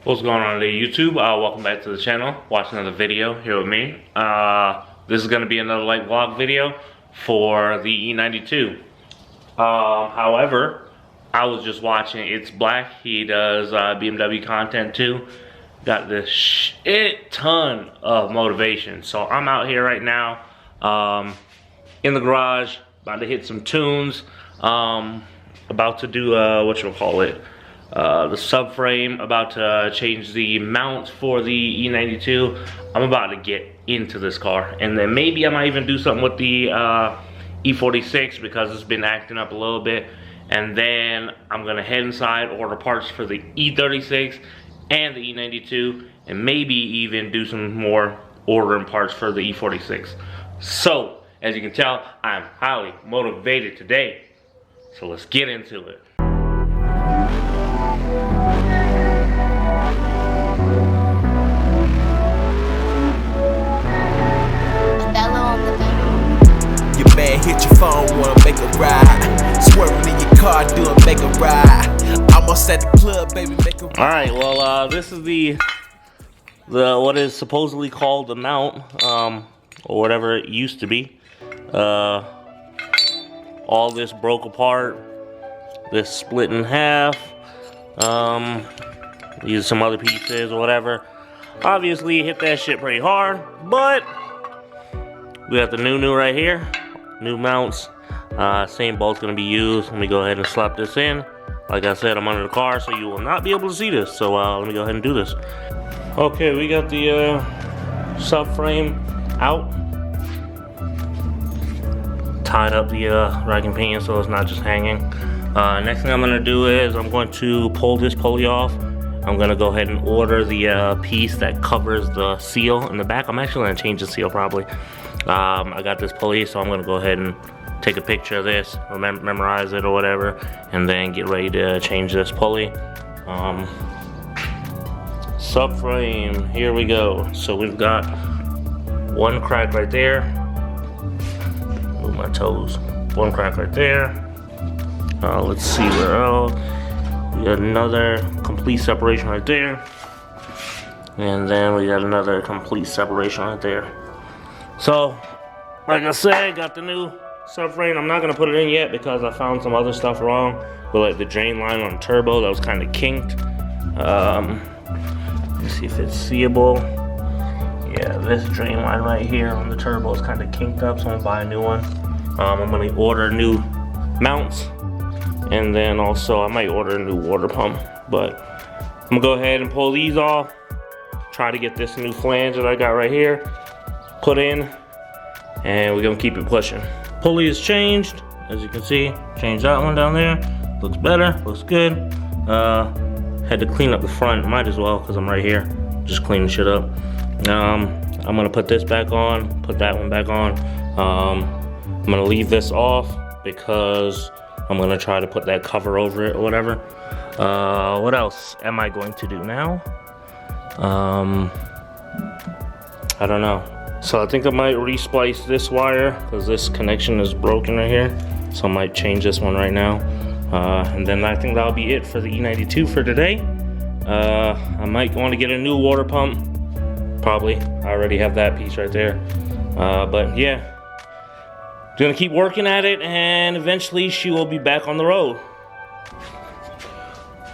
What's going on today, YouTube? Welcome back to the channel. Watch another video here with me. This is going to be another light vlog video for the E92. However, I was just watching It's Black. He does BMW content too. Got this shit ton of motivation. So I'm out here right now in the garage, about to hit some tunes. About to do the subframe, about to change the mount for the E92. I'm about to get into this car, and then maybe I might even do something with the E46 because it's been acting up a little bit. And then I'm gonna head inside, order parts for the E36 and the E92, and maybe even do some more ordering parts for the E46. So, as you can tell, I'm highly motivated today. So let's get into it. Man, hit your phone, wanna make a ride. Swerving in your car, doing make a ride. Almost at the club, baby, make a ride. Alright, well, this is the what is supposedly called the mount, or whatever it used to be. All this broke apart. This split in half. These are some other pieces or whatever. Obviously, hit that shit pretty hard, but we got the new right here. New mounts, same bolt's gonna be used. Let me go ahead and slap this in. Like I said, I'm under the car, so you will not be able to see this. So let me go ahead and do this. Okay, we got the subframe out. Tied up the racking pinion so it's not just hanging. Next thing I'm gonna do is I'm going to pull this pulley off. I'm gonna go ahead and order the piece that covers the seal in the back. I'm actually gonna change the seal probably. I got this pulley, so I'm gonna go ahead and take a picture of this, memorize it or whatever, and then get ready to change this pulley. Subframe, here we go. So we've got one crack right there. Move my toes. One crack right there. Let's see where else. We got another complete separation right there. And then we got another complete separation right there. So, like I said, got the new subframe. I'm not gonna put it in yet because I found some other stuff wrong. But like the drain line on the turbo, that was kind of kinked. Let's see if it's seeable. Yeah, this drain line right here on the turbo is kind of kinked up, so I'm gonna buy a new one. I'm gonna order new mounts, and then also I might order a new water pump. But I'm gonna go ahead and pull these off. Try to get this new flange that I got right here put in, and we're gonna keep it pushing. Pulley is changed, as you can see. Changed that one down there. Looks better, looks good. Had to clean up the front, might as well, because I'm right here. Just cleaning shit up. I'm gonna put this back on, put that one back on. I'm gonna leave this off because I'm gonna try to put that cover over it or whatever. What else am I going to do now? I don't know. So I think I might resplice this wire because this connection is broken right here. So I might change this one right now. And then I think that'll be it for the E92 for today. I might want to get a new water pump. Probably. I already have that piece right there. But yeah. Gonna keep working at it, and eventually she will be back on the road.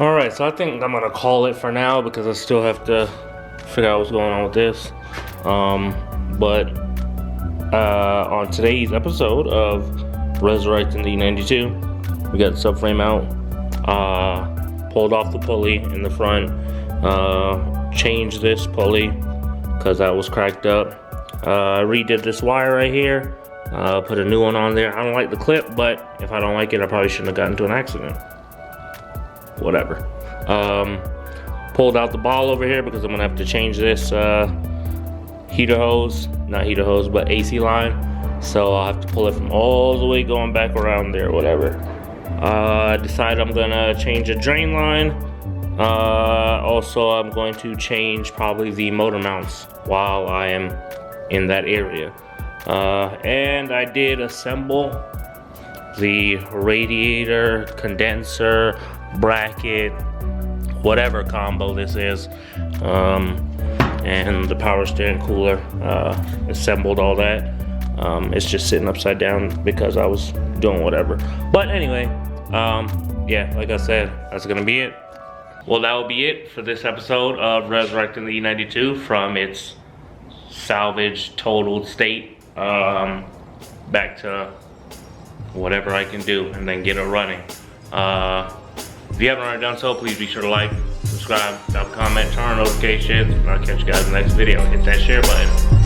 Alright, so I think I'm gonna call it for now because I still have to figure out what's going on with this. But on today's episode of Resurrecting the E92, we got the subframe out, pulled off the pulley in the front, changed this pulley because that was cracked up, redid this wire right here, put a new one on there. I don't like the clip, but if I don't like it, I probably shouldn't have gotten into an accident. Whatever. Pulled out the ball over here because I'm gonna have to change this heater hose, not heater hose, but AC line. So I'll have to pull it from all the way going back around there, whatever. I decided I'm gonna change a drain line. Also, I'm going to change probably the motor mounts while I am in that area. And I did assemble the radiator, condenser, bracket, whatever combo this is. And the power steering cooler, assembled all that. It's just sitting upside down because I was doing whatever. But anyway, yeah, like I said, that's gonna be it. Well, that will be it for this episode of resurrecting the E92 from its salvaged, totaled state, back to whatever I can do and then get it running. If you haven't already done so, please be sure to like, subscribe, drop a comment, turn on notifications, and I'll catch you guys in the next video. Hit that share button.